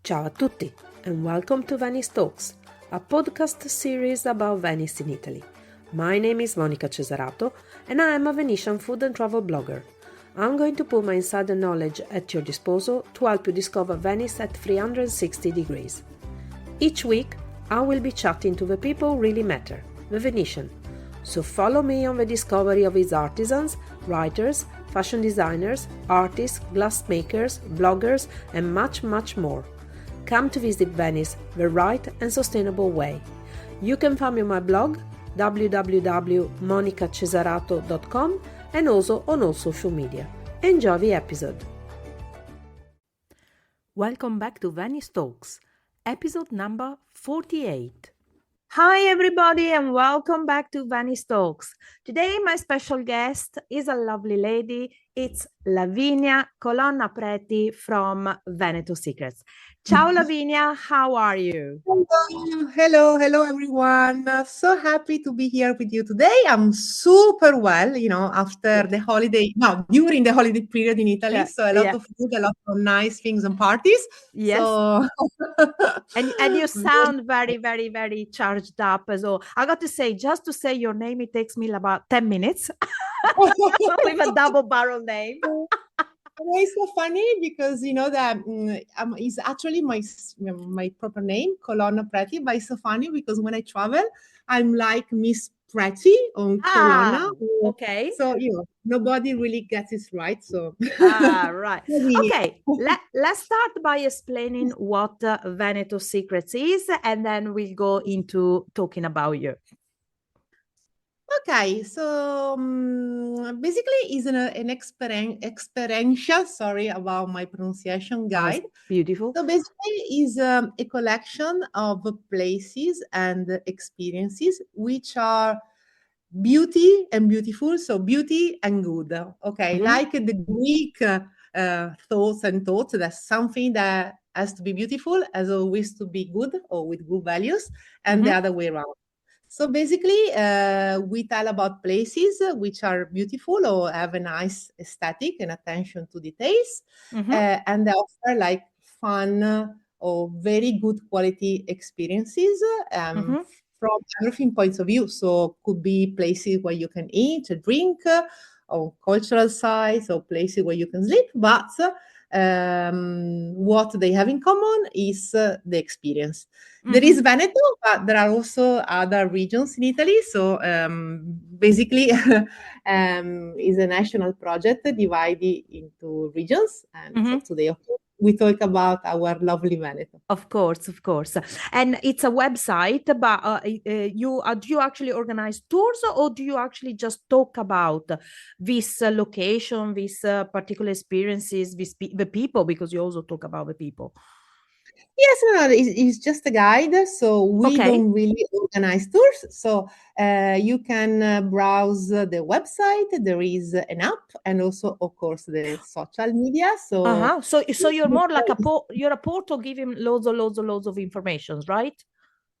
Ciao a tutti and welcome to Venice Talks, a podcast series about Venice in Italy. My name is Monica Cesarato and I am a Venetian food and travel blogger. I'm going to put my insider knowledge at your disposal to help you discover Venice at 360 degrees. Each week, I will be chatting to the people who really matter, the Venetian. So follow me on the discovery of its artisans, writers, fashion designers, artists, glassmakers, bloggers, and much, much more. Come to visit Venice the right and sustainable way. You can find me on my blog www.monicacesarato.com and also on all social media. Enjoy the episode. Welcome back to Venice Talks, episode number 48. Hi everybody and welcome back to Venice Talks. Today my special guest is a lovely lady. It's Lavinia Colonna Preti from Veneto Secrets. Ciao Lavinia, how are you? Hello everyone. So happy to be here with you today. I'm super well, after the holiday, during the holiday period in Italy. So a lot of food, a lot of nice things and parties. Yes. So and you sound very, very, very charged up. So I got to say, just to say your name, it takes me about 10 minutes with a double barrel name. It's so funny because that is actually my proper name, Colonna Preti, but it's so funny because when I travel, I'm like Miss Preti on Colonna. Okay. So nobody really gets it right. So right. Okay. Let's start by explaining what Veneto Secrets is, and then we'll go into talking about you. Okay, so basically is an experiential, sorry about my pronunciation, guide. Beautiful. So basically is a collection of places and experiences which are beauty and beautiful, so beauty and good. Okay, like the Greek thoughts, that's something that has to be beautiful, has always to be good or with good values, and the other way around. So basically, we tell about places which are beautiful or have a nice aesthetic and attention to details, and they offer like fun or very good quality experiences from everything points of view. So could be places where you can eat, drink, or cultural sites, or places where you can sleep, but what they have in common is the experience. There is Veneto, but there are also other regions in Italy. So basically, is a national project divided into regions. And so today, we talk about our lovely Veneto. Of course. And it's a website, but do you actually organize tours, or do you actually just talk about this location, these particular experiences, the people, because you also talk about the people? Yes, no, it's just a guide. So we don't really organize tours. So you can browse the website. There is an app and also, of course, the social media. So so you're more like you're a portal giving loads of information, right?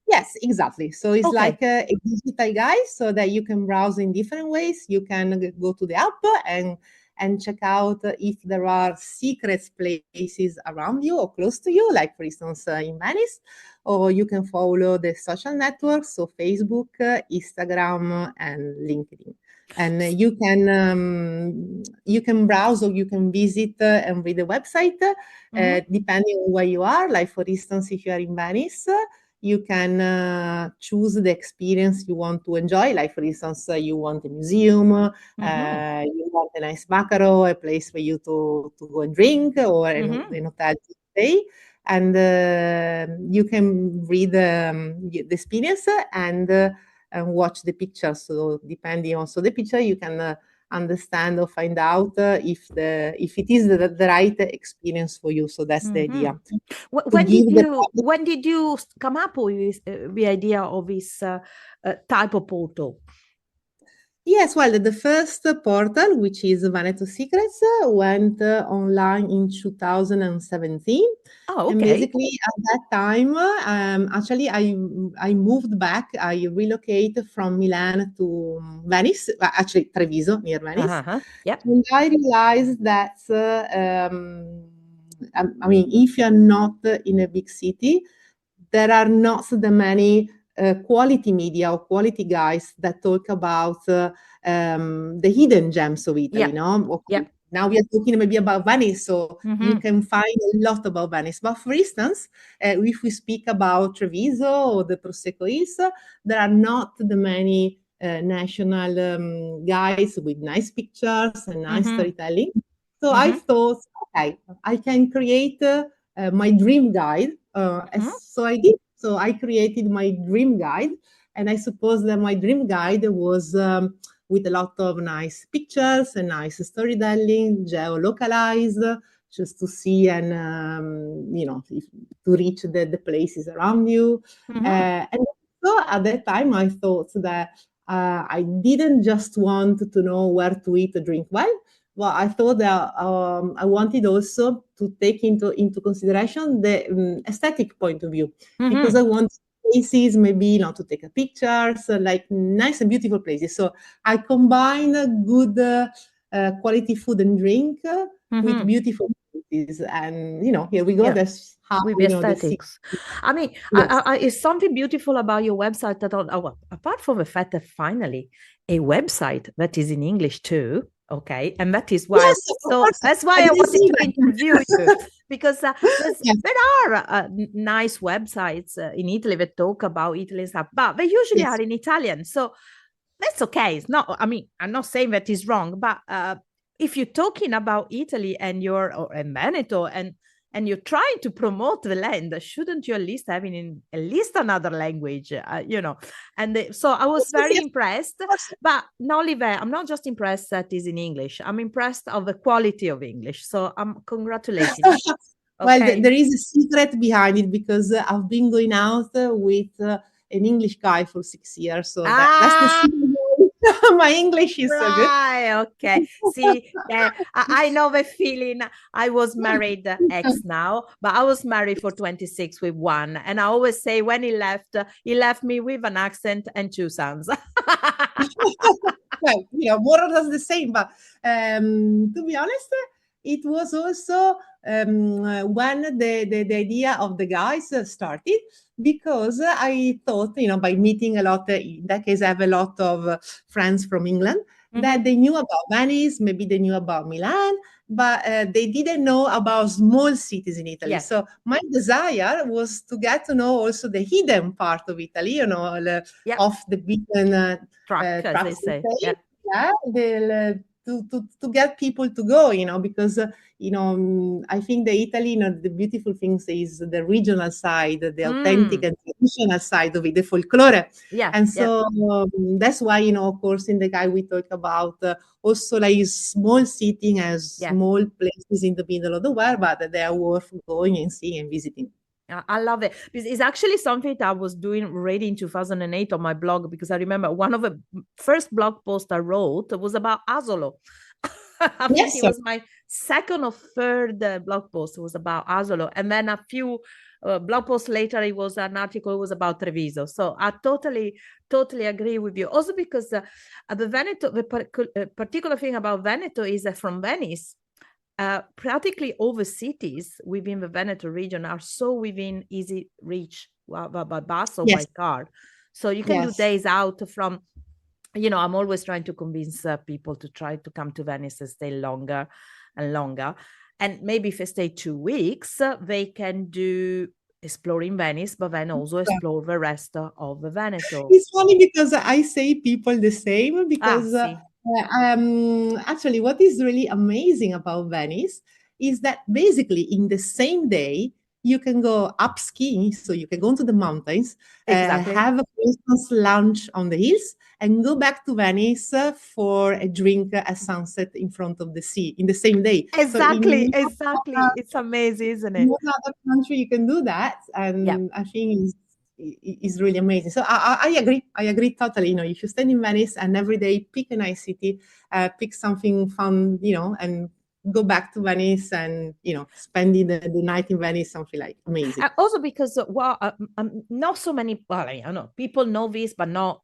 Yes, exactly. So it's like a digital guide so that you can browse in different ways. You can go to the app and check out if there are secret places around you or close to you, like for instance in Venice, or you can follow the social networks, so Facebook, Instagram, and LinkedIn. And you can browse or you can visit and read the website depending on where you are. Like for instance, if you are in Venice, you can choose the experience you want to enjoy. Like, for instance, you want a museum, you want a nice baccarat, a place for you to go and drink, or an hotel to stay. And you can read the experience and watch the picture. So depending also the picture, you can understand or find out if it is the right experience for you. So that's the idea. When did you come up with the idea of this type of portal? Yes, well, the first portal, which is Veneto Secrets, went online in 2017. And basically at that time, actually, I moved back. I relocated from Milan to Venice, actually Treviso, near Venice. Yep. And I realized that I mean, if you're not in a big city, there are not so many quality media or quality guys that talk about the hidden gems of Italy. Yeah. No, Yeah. okay. Now we are talking maybe about Venice, so you Mm-hmm. can find a lot about Venice. But for instance, if we speak about Treviso or the Prosecco Hills, there are not the many national guides with nice pictures and nice Mm-hmm. storytelling. So I Mm-hmm. thought, okay, I can create my dream guide. Mm-hmm. So I did. So I created my dream guide, and I suppose that my dream guide was with a lot of nice pictures and nice storytelling, geolocalized, just to see and to reach the places around you. Mm-hmm. And so at that time, I thought that I didn't just want to know where to eat or drink well. Well, I thought that I wanted also to take into consideration the aesthetic point of view, because Mm-hmm. I want places maybe to take a pictures, like nice and beautiful places. So I combine good quality food and drink with Mm-hmm. beautiful places, and here we go. Yeah. That's how With the city. aesthetics. I mean, Yes. it's something beautiful about your website that, well, apart from the fact that finally a website that is in English too, okay, and that is why. Yes, of So course. that's I why I didn't wanted see to interview you that. because Yes. there are nice websites in Italy that talk about Italy and stuff, but they usually Yes. are in Italian. So that's okay. It's not. I mean, I'm not saying that is wrong, but if you're talking about Italy and and Veneto and you're trying to promote the land, shouldn't you at least have in at least another language, And so I was Yes, yes, very yes, impressed, of course. but not only that, I'm not just impressed that is in English. I'm impressed of the quality of English. So I'm congratulating you. Well, Okay. there is a secret behind it, because I've been going out with an English guy for 6 years, so that's the Ah, secret. My English is so good. right. Okay. See, I know the feeling. I was married ex now, but I was married for 26 with one. And I always say when he left me with an accent and two sons. Well, more or less the same, but to be honest, it was also when the idea of the guys started, because I thought, by meeting a lot, in that case, I have a lot of friends from England, that Mhm. they knew about Venice, maybe they knew about Milan, but they didn't know about small cities in Italy. Yeah. So my desire was to get to know also the hidden part of Italy, Yeah. off the beaten Truck, as they tracks, say. say. Yeah. Yeah, to get people to go, because I think the Italy, the beautiful things is the regional side, the authentic Mm. and traditional side of it, the folklore. Yeah. And Yeah. so that's why, of course, in the guide we talk about also like small city and Yeah. small places in the middle of the world, but they are worth going and seeing and visiting. I love it. It's actually something that I was doing already in 2008 on my blog, because I remember one of the first blog posts I wrote was about Asolo. I think Yes, it sir. was my second or third blog post was about Asolo. And then a few blog posts later, it was an article was about Treviso. So I totally agree with you. Also because the Veneto, particular thing about Veneto is that from Venice, practically all the cities within the Veneto region are so within easy reach by bus or by Yes, car. So you can do yes. days out from, I'm always trying to convince people to try to come to Venice and stay longer and longer. And maybe if they stay 2 weeks, they can do exploring Venice, but then also explore the rest of the Veneto. It's funny because I say people the same, Ah, because see. actually, what is really amazing about Venice is that basically in the same day you can go up skiing, so you can go to the mountains, Exactly. have, for instance, lunch on the hills, and go back to Venice for a drink at sunset in front of the sea in the same day. So Exactly. in Exactly. It's amazing, isn't it? no other country you can do that, Yeah. and I think is really amazing. So I agree. I agree totally. If you stay in Venice and every day pick a nice city, pick something fun, and go back to Venice and, spending the night in Venice, something like amazing. Also because, not so many, well, I don't know, people know this, but not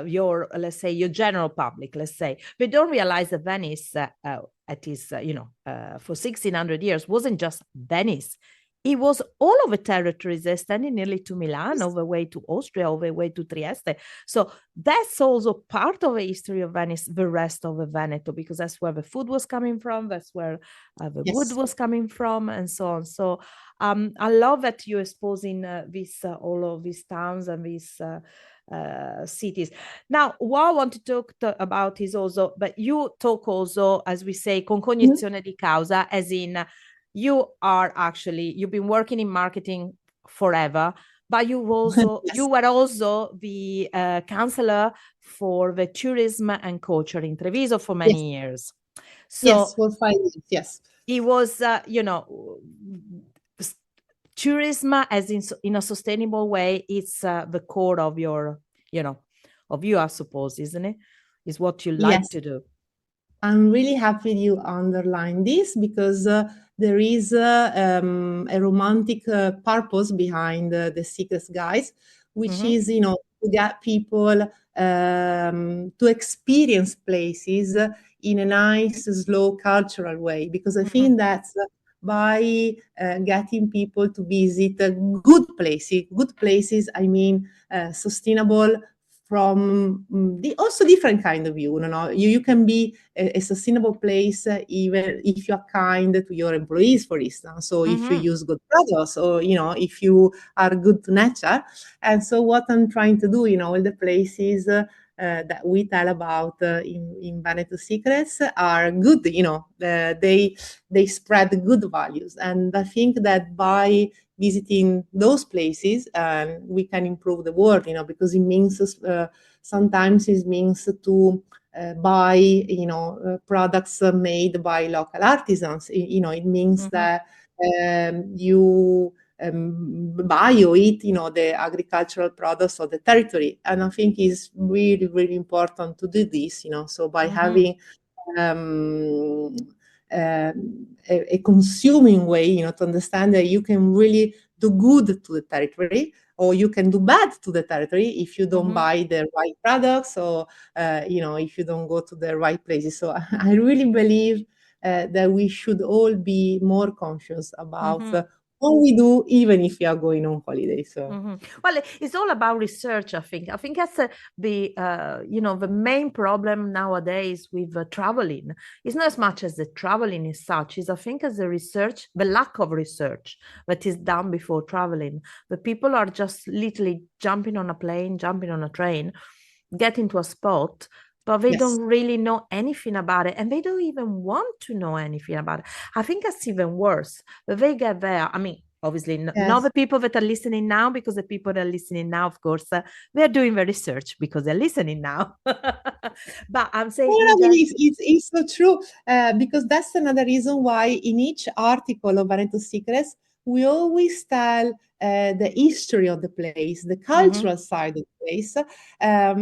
your, let's say, your general public, let's say. They don't realize that Venice, it is, for 1600 years, wasn't just Venice. It was all of the territories extending nearly to Milan, all the way to Austria, all the way to Trieste. So that's also part of the history of Venice, the rest of the Veneto, because that's where the food was coming from, that's where the wood was coming from, and so on. So I love that you're exposing all of these towns and these cities. Now, what I want to talk about is also, but you talk also, as we say, con cognizione di causa, as in you've been working in marketing forever, but you were also the counselor for the tourism and culture in Treviso for many years. So yes, for 5 years, yes. It was, tourism as in a sustainable way. It's the core of your, I suppose, isn't it? Is what you like to do. I'm really happy you underlined this, because there is a romantic purpose behind the Secrets guys, which is, to get people to experience places in a nice, slow, cultural way. Because I think that's by getting people to visit good places, I mean sustainable, from also different kind of view. You can be a sustainable place even if you are kind to your employees, for instance. So if you use good products, or if you are good to nature. And so what I'm trying to do in all the places that we tell about in Veneto Secrets are good. They spread good values, and I think that by visiting those places, we can improve the world, because it means sometimes it means to buy, products made by local artisans. It means that you buy or eat, the agricultural products of the territory. And I think it's really, really important to do this, so by having a consuming way, to understand that you can really do good to the territory, or you can do bad to the territory if you don't buy the right products, or if you don't go to the right places. So I really believe that we should all be more conscious about what we do, even if we are going on holiday. So well, it's all about research. I think that's the main problem nowadays with traveling. It's not as much as the traveling is such, is I think as the research, the lack of research that is done before traveling. The people are just literally jumping on a plane, jumping on a train, getting to a spot, but they don't really know anything about it, and they don't even want to know anything about it. I think that's even worse. But they get there. I mean, obviously, not the people that are listening now, because the people that are listening now, of course, they're doing the research because they're listening now. But I'm saying it's so true, because that's another reason why in each article of Veneto Secrets, we always tell the history of the place, the cultural side of the place,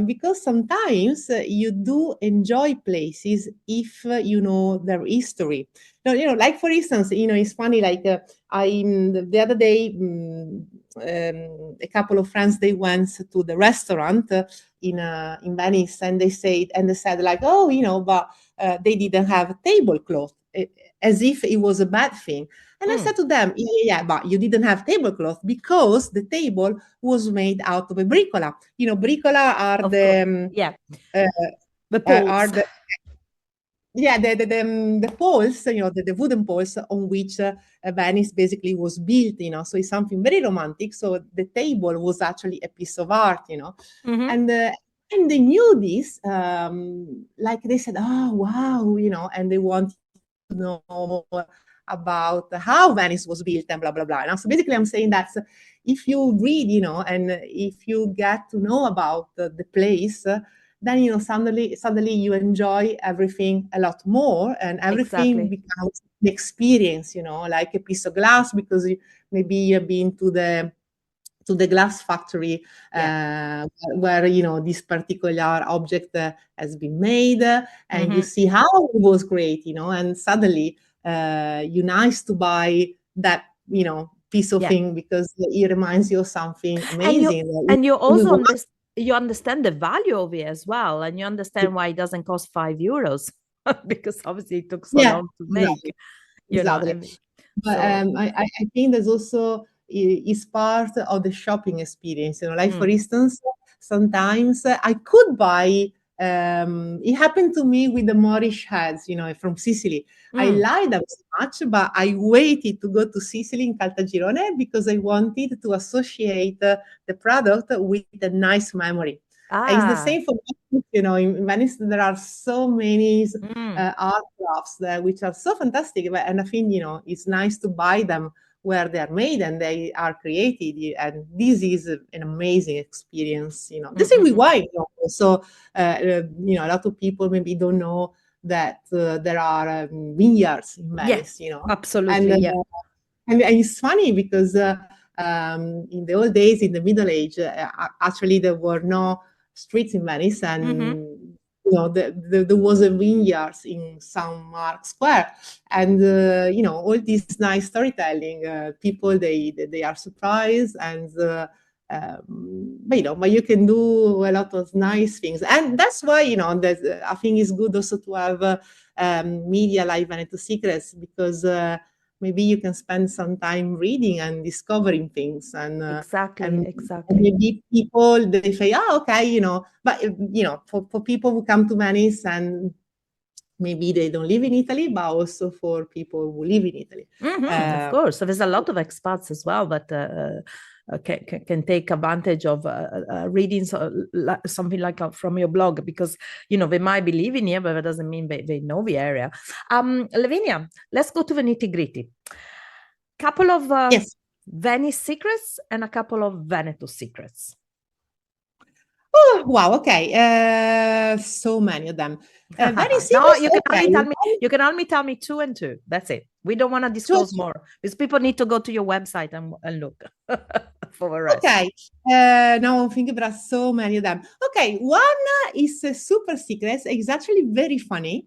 because sometimes you do enjoy places if you know their history. Like for instance, it's funny. Like the other day, a couple of friends, they went to the restaurant in Venice, and they said like, oh, but they didn't have a tablecloth, as if it was a bad thing. And I said to them, yeah, but you didn't have tablecloth because the table was made out of a bricola. Bricola are the poles. The poles, the wooden poles on which Venice basically was built, so it's something very romantic. So the table was actually a piece of art, and they knew this, like they said, oh, wow, and they want to know more about how Venice was built and blah, blah, blah. And so basically I'm saying that if you read, and if you get to know about the place, then suddenly you enjoy everything a lot more, and everything becomes an experience, like a piece of glass, because maybe you've been to the glass factory where this particular object has been made, and you see how it was great, and suddenly you nice to buy that, piece of Yeah. thing because it reminds you of something And you amazing. and you You also want. you understand the value of it as well, and you understand why it doesn't cost 5 euros because obviously it took so Yeah, long to exactly. make, I Exactly. mean, But so I think there's also is part of the shopping experience. Like for mm, instance, sometimes I could buy. It happened to me with the Moorish heads, from Sicily. I mm. liked them so much, but I waited to go to Sicily in Caltagirone because I wanted to associate the product with a nice memory. It's the Ah, same for me, in Venice. There are so many mm, art crafts there, which are so fantastic. And I think, it's nice to buy them where they are made and they are created. And this is an amazing experience. The mm, same mm, with mm. wine. So, a lot of people maybe don't know that there are vineyards in Yeah, Venice, and absolutely, yeah. and it's funny because in the old days, in the Middle Age, actually there were no streets in Venice, Mm-hmm. and there was a vineyard in St. Mark Square, and all this nice storytelling. People they are surprised, and but you can do a lot of nice things, and that's why that I think it's good also to have media like Veneto Secrets because. Maybe you can spend some time reading and discovering things Exactly, and exactly. maybe people they say okay but for people who come to Venice and maybe they don't live in Italy but also for people who live in Italy. Mm-hmm, of course. So there's a lot of expats as well that can take advantage of reading something like from your blog because, they might be living here, but that doesn't mean they know the area. Lavinia, let's go to the nitty gritty. Couple of Yes. Venice secrets and a couple of Veneto secrets. Oh wow, okay, so many of them. Very No, serious. you can Okay. only tell me two and two. That's it. We don't want to disclose more because people need to go to your website and look for the rest. Okay, no, I think there are so many of them. Okay, one is a super secret. It's actually very funny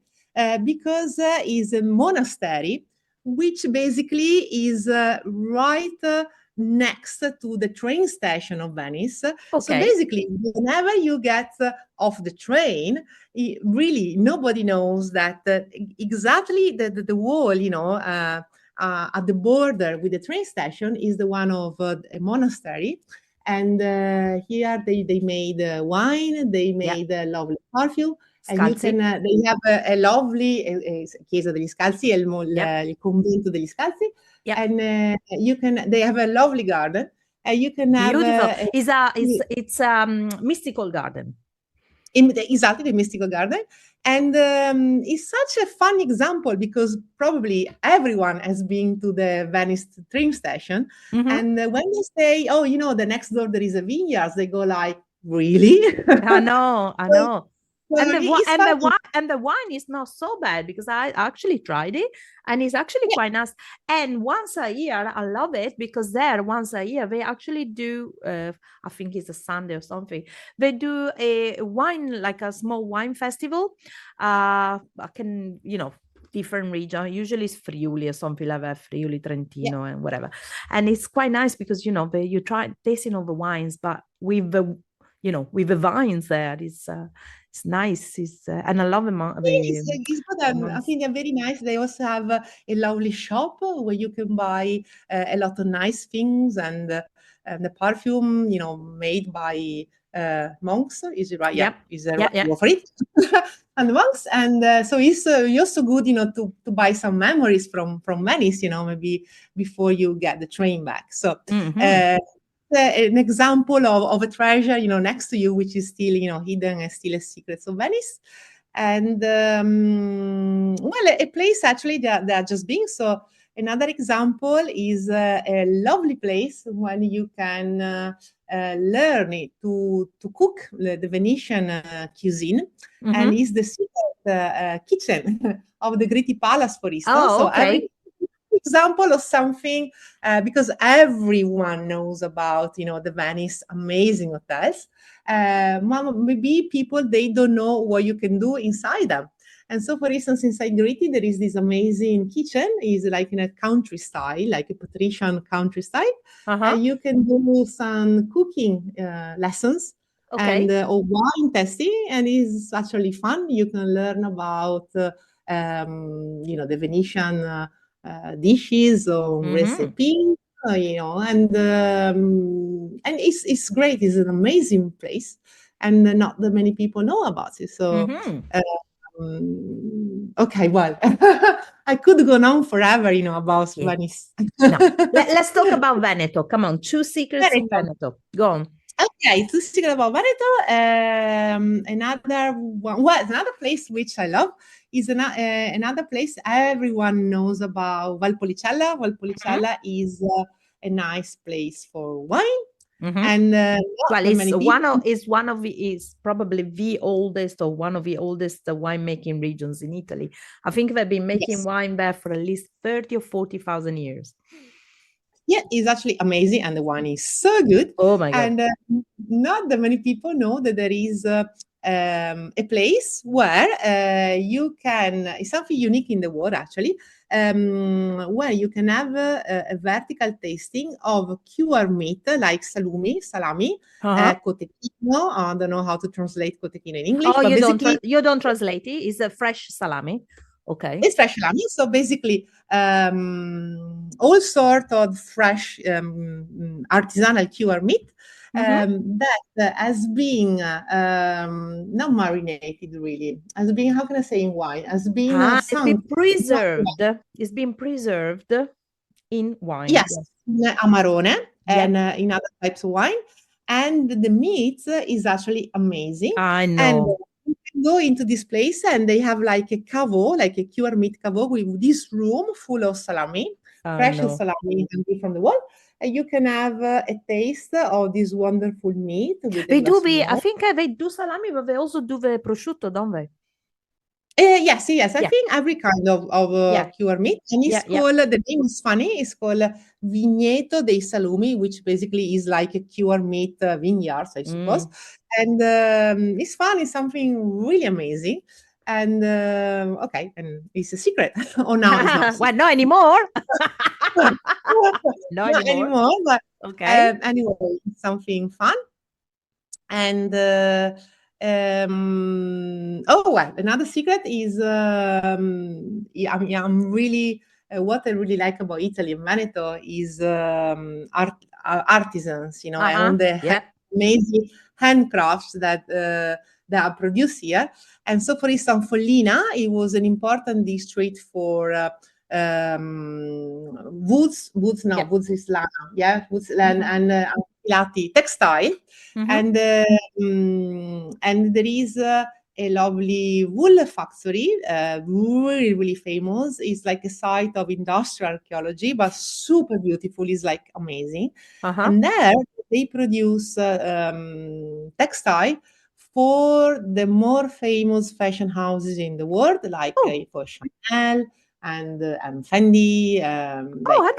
because it's a monastery, which basically is right next to the train station of Venice. So Okay. basically, whenever you get off the train, really nobody knows that exactly the wall, at the border with the train station is the one of a monastery. And here they made wine, they Yeah. made lovely perfume, and you Scalzi. can, they have a lovely Chiesa degli Scalzi, Yeah. il convento degli Scalzi, Yeah. and they have a lovely garden, and you can have Beautiful. It's mystical garden. exactly the mystical garden. And it's such a fun example because probably everyone has been to the Venice train station. Mm-hmm. And when they say, oh, the next door there is a vineyard, they go like, really? I know. So And it's funny. the wine is not so bad because I actually tried it and it's actually Yeah, quite nice. And once a year, I love it because there once a year they actually do. I think it's a Sunday or something. They do a wine like a small wine festival. I can different region. Usually it's Friuli or something like that, Friuli, yeah. Trentino, and whatever. And it's quite nice because you try tasting all the wines, but with the with the vines there. It's nice. And I love It's good. the I months. think they're very nice. They also have a lovely shop where you can buy a lot of nice things and the perfume, made by monks. Is it right? Yeah, Yep. is the Yeah. right Yeah. word for it. And the monks, and so it's also good, to buy some memories from Venice, maybe before you get the train back. So. Mm-hmm. An example of a treasure, next to you, which is still, hidden and still a secret of Venice. And well, a place actually that are just being. So another example is a lovely place when you can learn it to cook the Venetian cuisine, and Mm-hmm. is the secret kitchen of the Gritti Palace, for instance. Oh, So every okay. example of something because everyone knows about the Venice amazing hotels. Maybe people they don't know what you can do inside them, And so, for instance, inside Gritti, there is this amazing kitchen. It's like in a country style, like a patrician country style. You can do some cooking lessons and or wine testing, and it's actually fun. You can learn about the Venetian dishes or recipes, and it's great. It's an amazing place, and not that many people know about it. So. Okay, well, I could go on forever, about Venice. No. Let's talk about Veneto. Come on, 2 secrets in Veneto. Go on. Okay, 2 secrets about Veneto. Another one, well, another place which I love is another place everyone knows about, Valpolicella. Valpolicella is a nice place for wine. And well, is probably the oldest or one of the oldest winemaking regions in Italy. I think they've been making wine there for at least 30 or 40,000 years. Yeah, it's actually amazing, and the wine is so good. Oh my God! And not that many people know that there is a place where you can. It's something unique in the world, actually. Where you can have a vertical tasting of cured meat like salami, cotechino. I don't know how to translate cotechino in English. Oh, but you don't translate it? It's a fresh salami. Okay. It's fresh salami. So basically, all sort of fresh artisanal cured meat that has been not marinated, really, has been, how can I say, in wine, has been it's been preserved. It's been preserved in wine. Yes, Amarone and in other types of wine. And the meat is actually amazing. I know. And you can go into this place and they have like a cavo, like a cured meat cavo, with this room full of salami, fresh salami from the wall. And you can have a taste of this wonderful meat. I think they do salami, but they also do the prosciutto, don't they? Yes. I think every kind of cured meat. And it's called, the name is funny, it's called Vigneto dei Salumi, which basically is like a cured meat vineyards, I suppose. And it's fun, it's something really amazing. And okay, and it's a secret. Oh, no, it's not. Well, not anymore. Not anymore, but okay. Anyway, it's something fun. And another secret is I'm really what I really like about Italy and Veneto is artisans, and the amazing handcrafts that are produced here. And so, for instance, Follina, it was an important district for woods is lana, woods and filati textile. And there is a lovely wool factory, really, really famous. It's like a site of industrial archaeology, but super beautiful. It's like amazing. And there they produce textile for the more famous fashion houses in the world, like for Chanel and Fendi. I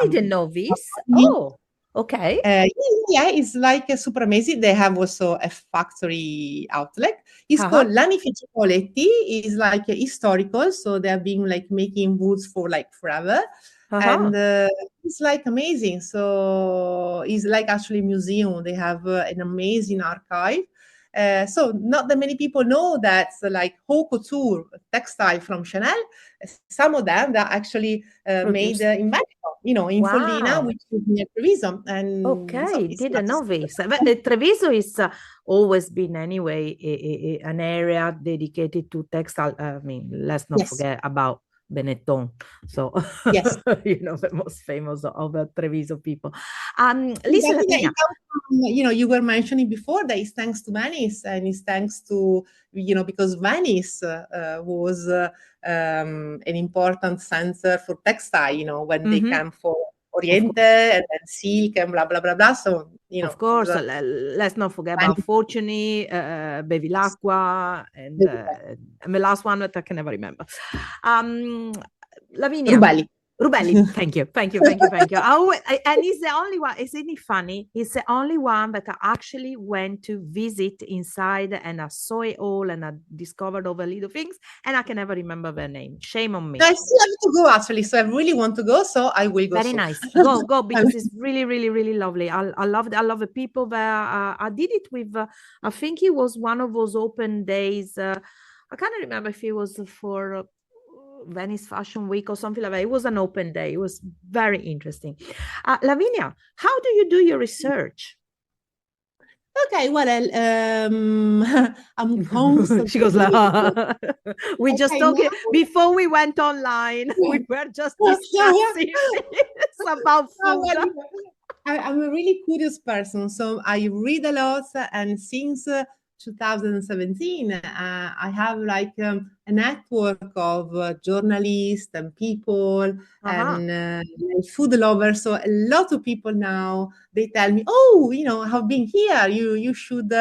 didn't know this. Oh. Okay. It's like super amazing. They have also a factory outlet. It's called Lanifici Poletti. It's like historical, so they have been like making woods for like forever, and it's like amazing. So it's like actually a museum. They have an amazing archive. So not that many people know that like haute couture textile from Chanel, some of them that actually made in Veneto, in Follina, which is near Treviso. And didn't know this. But Treviso is always been anyway an area dedicated to textile. I mean, let's not forget about Benetton. So the most famous of the Treviso people. Listen, Lavinia, you were mentioning before that it's thanks to Venice, and it's thanks to because Venice was an important center for textile. When they came for Oriente and then silk and blah blah blah blah. So of course, let's not forget about Fortuny, Bevilacqua, and the last one that I can never remember. Lavinia, Rubelli. Rubelli, thank you. And he's the only one, isn't it funny? He's the only one that I actually went to visit inside, and I saw it all, and I discovered all the little things, and I can never remember their name. Shame on me. I still have to go, actually, so I really want to go, so I will go Very soon. nice. Go because it's really, really, really lovely. I love the people there. I did it with, I think it was one of those open days. I can't remember if it was for Venice Fashion Week or something like that. It was an open day. It was very interesting. Lavinia, how do you do your research? Okay, well, I'm constantly. She goes like, we just talked now. before we went online. We were just discussing about food. I'm a really curious person, so I read a lot, and since 2017, I have like a network of journalists and people and food lovers. So a lot of people now, they tell me, "Oh, I've been here. You should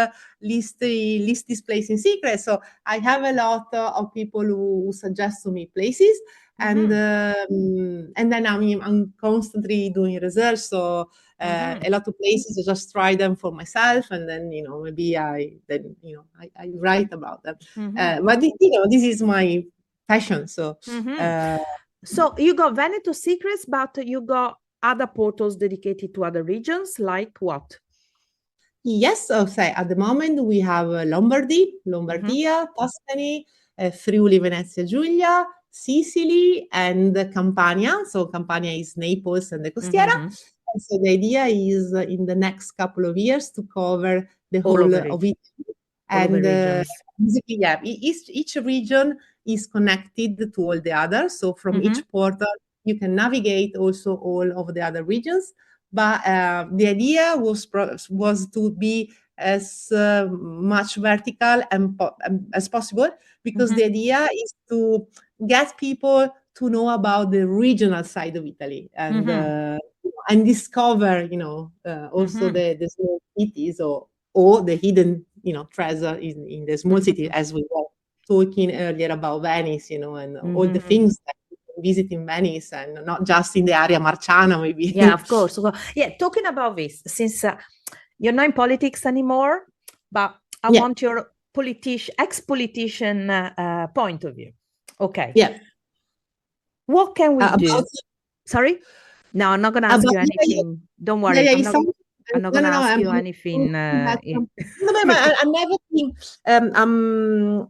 list this place in secret." So I have a lot of people who suggest to me places. And then I'm constantly doing research, so a lot of places I just try them for myself, and then maybe I write about them. But this is my passion. So so you got Veneto Secrets, but you got other portals dedicated to other regions, like what? Yes, I'll say at the moment we have Lombardia, Tuscany, Friuli, Venezia Giulia, Sicily, and Campania. So Campania is Naples and the Costiera. And so the idea is in the next couple of years to cover the whole of Italy. And basically, yeah, each region is connected to all the others. So from each portal, you can navigate also all of the other regions. But the idea was to be as much vertical and as possible, because the idea is to get people to know about the regional side of Italy and discover, also the small cities or the hidden, treasure in the small city, as we were talking earlier about Venice, and all the things that you can visit in Venice, and not just in the area Marciana, maybe. Yeah, of course. Yeah, talking about this, since you're not in politics anymore, but I want your ex-politician point of view. Okay. Yeah. What can we do? Sorry? No, I'm not going to ask you anything. Don't worry. I'm not going to ask you anything. No, I never think.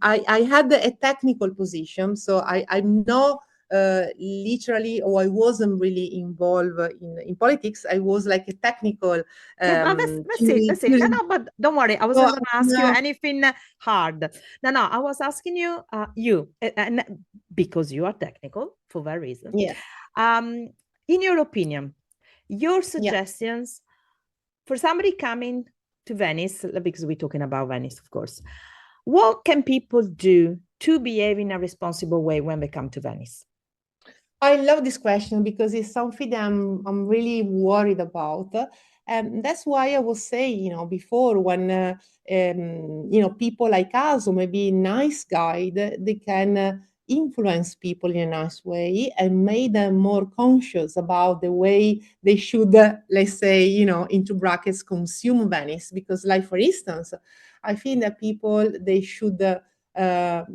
I had a technical position, so I'm not literally, or I wasn't really involved in politics. I was like a technical. That's it. No, but don't worry. I wasn't going to ask you anything hard. No, I was asking you, and because you are technical for that reason. Yeah. In your opinion, your suggestions for somebody coming to Venice, because we're talking about Venice, of course, what can people do to behave in a responsible way when they come to Venice? I love this question because it's something that I'm really worried about. And that's why I was saying, before, when, people like us, or maybe nice guide, they can influence people in a nice way and make them more conscious about the way they should, let's say, into brackets, consume Venice. Because, like, for instance, I think that people, they should not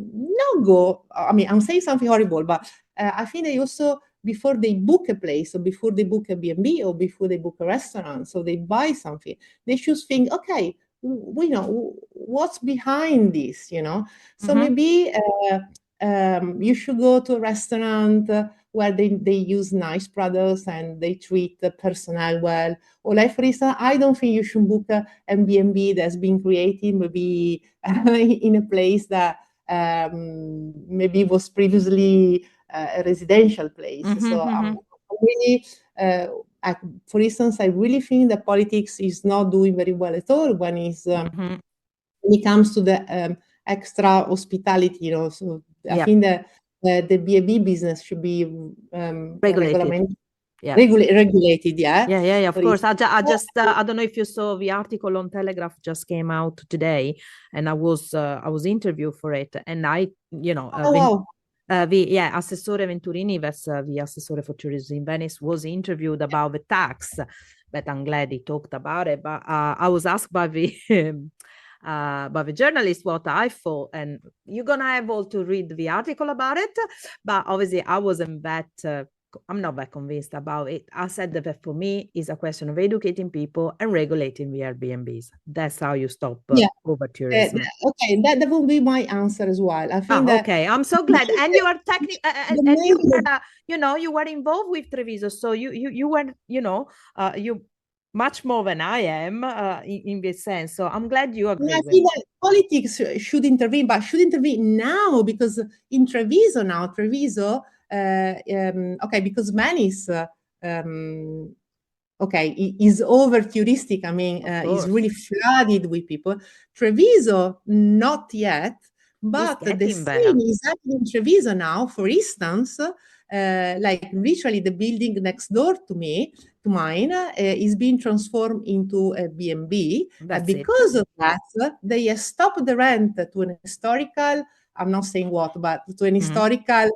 go, I'm saying something horrible, but I think they also, before they book a place, or before they book a B&B, or before they book a restaurant, so they buy something, they should think, okay, we know what's behind this, So maybe you should go to a restaurant where they use nice products and they treat the personnel well. Or, like, for instance, I don't think you should book a B&B that's been created maybe in a place that maybe was previously a residential place. So really, for instance, I really think that politics is not doing very well at all when it comes to the extra hospitality. So I think that the B&B business should be regulated. Regulated, yeah, of course. I don't know if you saw the article on Telegraph just came out today, and I was interviewed for it, and wow. Assessore Venturini, that's the assessore for tourism in Venice, was interviewed about the tax, but I'm glad he talked about it. But I was asked by the journalist what I thought, and you're gonna have all to read the article about it. But obviously, I wasn't that. I'm not that convinced about it. I said that for me, it's a question of educating people and regulating the Airbnbs. That's how you stop over tourism. Okay, that will be my answer as well. I think that. Okay, I'm so glad. And you are technical, and you were, you were involved with Treviso, so you were, you much more than I am in this sense. So I'm glad you agree. I think that politics should intervene, but should intervene now, because in Treviso now, okay, because Venice, okay, is over touristic. I mean, is really flooded with people. Treviso, not yet, but the same is happening in Treviso now. For instance, like literally the building next door to mine, is being transformed into a B&B. Because of that, they have stopped the rent to an historical, I'm not saying what, but to an historical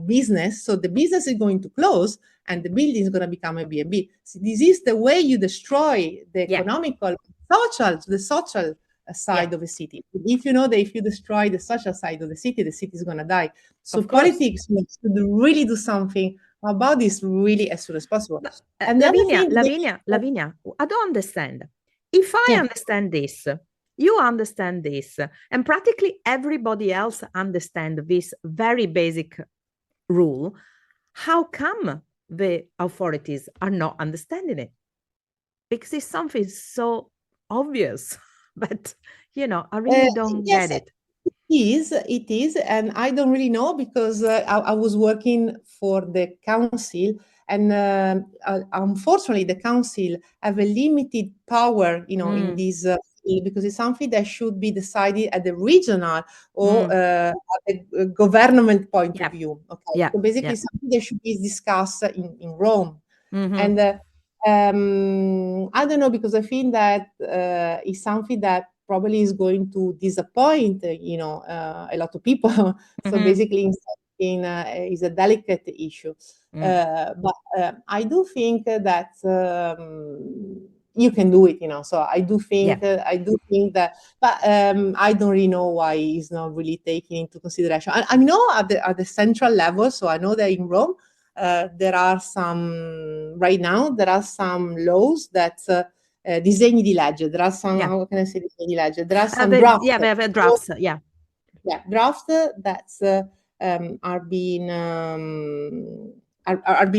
business. So the business is going to close and the building is going to become a B&B. So this is the way you destroy the economical, the social side of a city. If you know that if you destroy the social side of the city is going to die. So politics should really do something about this really as soon as possible. And Lavinia, I don't understand. If I understand this, you understand this, and practically everybody else understands this very basic rule, how come the authorities are not understanding it? Because it's something so obvious, but I really don't get it. It is, and I don't really know, because I was working for the council, and unfortunately the council have a limited power, in this field, because it's something that should be decided at the regional or at the government point of view. Okay, so basically something that should be discussed in Rome, and I don't know, because I think that it's something that probably is going to disappoint, a lot of people. So basically, is a delicate issue. But I do think that you can do it, So I do think that, but I don't really know why it's not really taken into consideration. I know at the central level. So I know that in Rome, there are some laws that disegni di legge. There are some, how can I say disegni di legge? There are some drafts. Drafts. Drafts that are being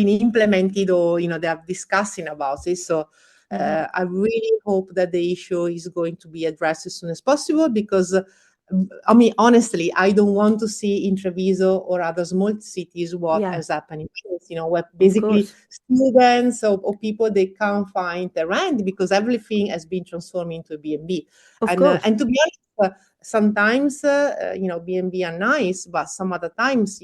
implemented, or they are discussing about it. So I really hope that the issue is going to be addressed as soon as possible, because I mean, honestly, I don't want to see in Treviso or other small cities what has happened, where basically students or people, they can't find the rent because everything has been transformed into a B&B. And to be honest, sometimes, B&B are nice, but some other times,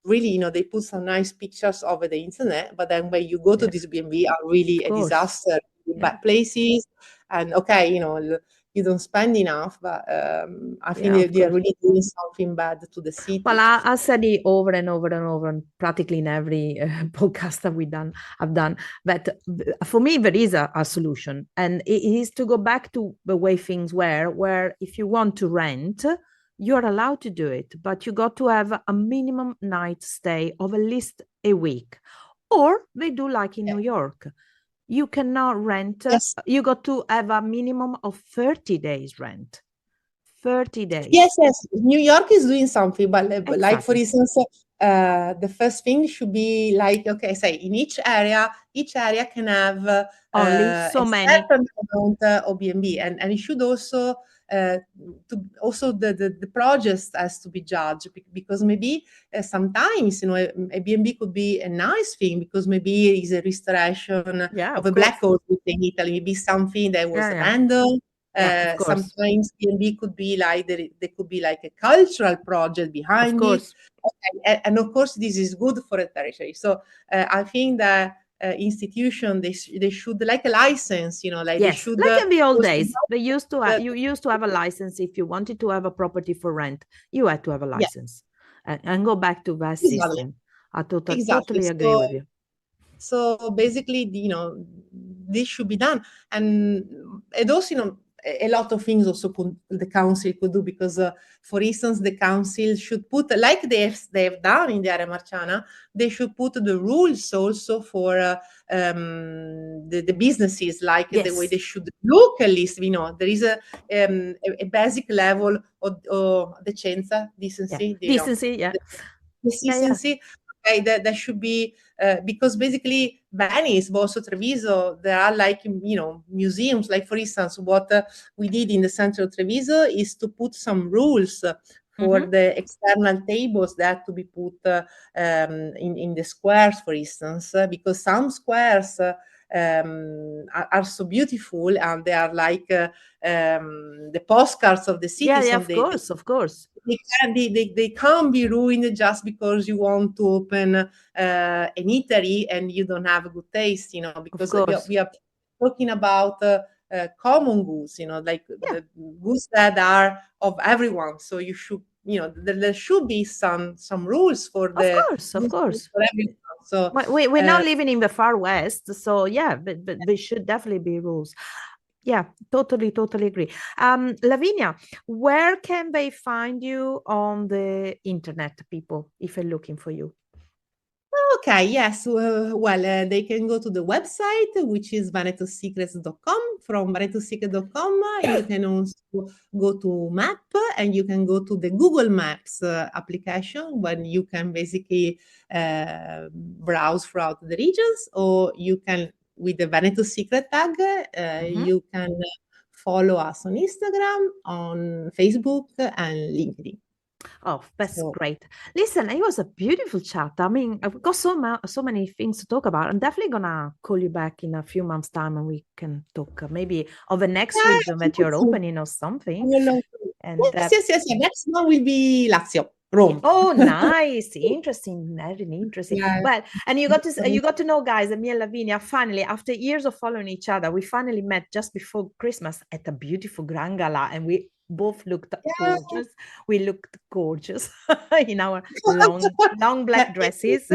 really, they put some nice pictures over the internet, but then when you go to this B&B, are really a disaster, bad places, and you don't spend enough, but I think they are really doing something bad to the city. Well, I said it over and over and over, and practically in every podcast that I've done. But for me, there is a solution, and it is to go back to the way things were, where if you want to rent, you're allowed to do it, but you got to have a minimum night stay of at least a week. Or they do like in New York. You cannot rent. You got to have a minimum of 30 days rent. 30 days. Yes. New York is doing something, but like, for instance, the first thing should be like, okay, say in each area can have only so many certain amount of B&B, and it should also the project has to be judged, because maybe sometimes a B&B could be a nice thing, because maybe it's a restoration of a black hole in Italy, maybe something that was random. Sometimes B&B could be like there could be like a cultural project behind it. Okay. And of course this is good for a territory. So I think that institution they should, like a license, they should, like in the old days they used to have, you used to have a license if you wanted to have a property for rent. You had to have a license. and go back to that Exactly. system. I Exactly. totally agree with you. So basically, this should be done, and also, a lot of things also the council could do, because, for instance, the council should put, like they have done in the Area Marciana, they should put the rules also for the businesses, like the way Yes. they should look. At least, there is a basic level of decenza, decency, Decency, yeah. consistency. Okay, that should be, because basically Venice, but also Treviso, there are, like, museums. Like, for instance, what we did in the center of Treviso is to put some rules for Mhm. the external tables that to be put in the squares, for instance, because some squares are so beautiful, and they are like the postcards of the city. Yeah, So of course. they can't be ruined just because you want to open an eatery and you don't have a good taste, Of because course. we are talking about common goods, like Yeah. the goods that are of everyone. So you should, there should be some rules for Of the goods course. for everyone. So But we're now living in the far west, so yeah, but there should definitely be rules. Yeah, totally agree. Lavinia, where can they find you on the internet, people, if they're looking for you? Okay, yes. They can go to the website, which is venetosecrets.com. From venetosecrets.com, you can also go to map, and you can go to the Google Maps application, when you can basically browse throughout the regions, or you can, with the Veneto Secret tag, you can follow us on Instagram, on Facebook, and LinkedIn. Oh, that's So, great. Listen, it was a beautiful chat. I mean, I've got so many things to talk about. I'm definitely gonna call you back in a few months' time, and we can talk maybe of the next yeah, region that you're opening or something. And Yes. Next one will be Lazio, Rome. oh, nice, interesting, very interesting. Yeah. Well, and you got to know, guys, that me and Lavinia finally, after years of following each other, we finally met just before Christmas at a beautiful Grand Gala, and we both looked Yeah. gorgeous. We looked gorgeous in our long black dresses.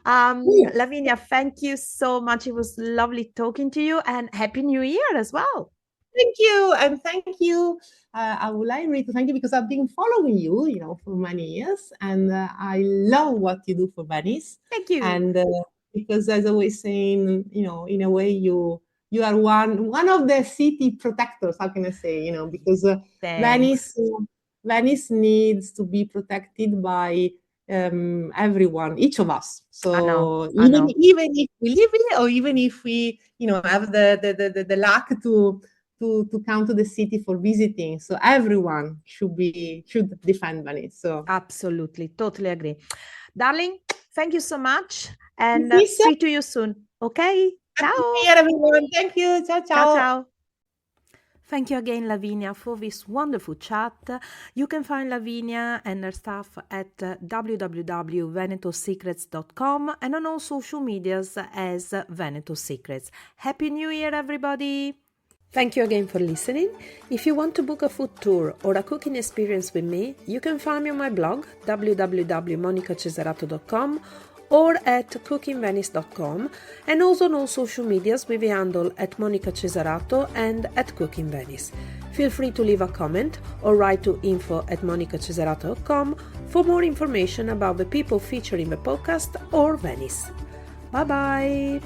Lavinia, thank you so much. It was lovely talking to you, and Happy New Year as well. Thank you, and thank you. I would like really to thank you, because I've been following you, for many years, and I love what you do for Venice. Thank you. And because, as I was saying, in a way, you are one of the city protectors. How can I say? Because Thanks. Venice needs to be protected by everyone, each of us. I know. So I know. even if we live here, or even if we have the luck to come to the city for visiting, so everyone should defend Venice. So Absolutely, totally agree. Darling, thank you so much, and peace. speak to you soon. Okay? Happy New Ciao. Year, everyone. Thank you. Ciao, Ciao, ciao. ciao. Thank you again, Lavinia, for this wonderful chat. You can find Lavinia and her stuff at www.venetosecrets.com and on all social medias as Veneto Secrets. Happy New Year, everybody! Thank you again for listening. If you want to book a food tour or a cooking experience with me, you can find me on my blog www.monicacesarato.com or at cookingvenice.com, and also on all social medias with the handle at Monica Cesarato and at cookingvenice. Feel free to leave a comment or write to info@monicacesarato.com for more information about the people featured in the podcast or Venice. Bye bye!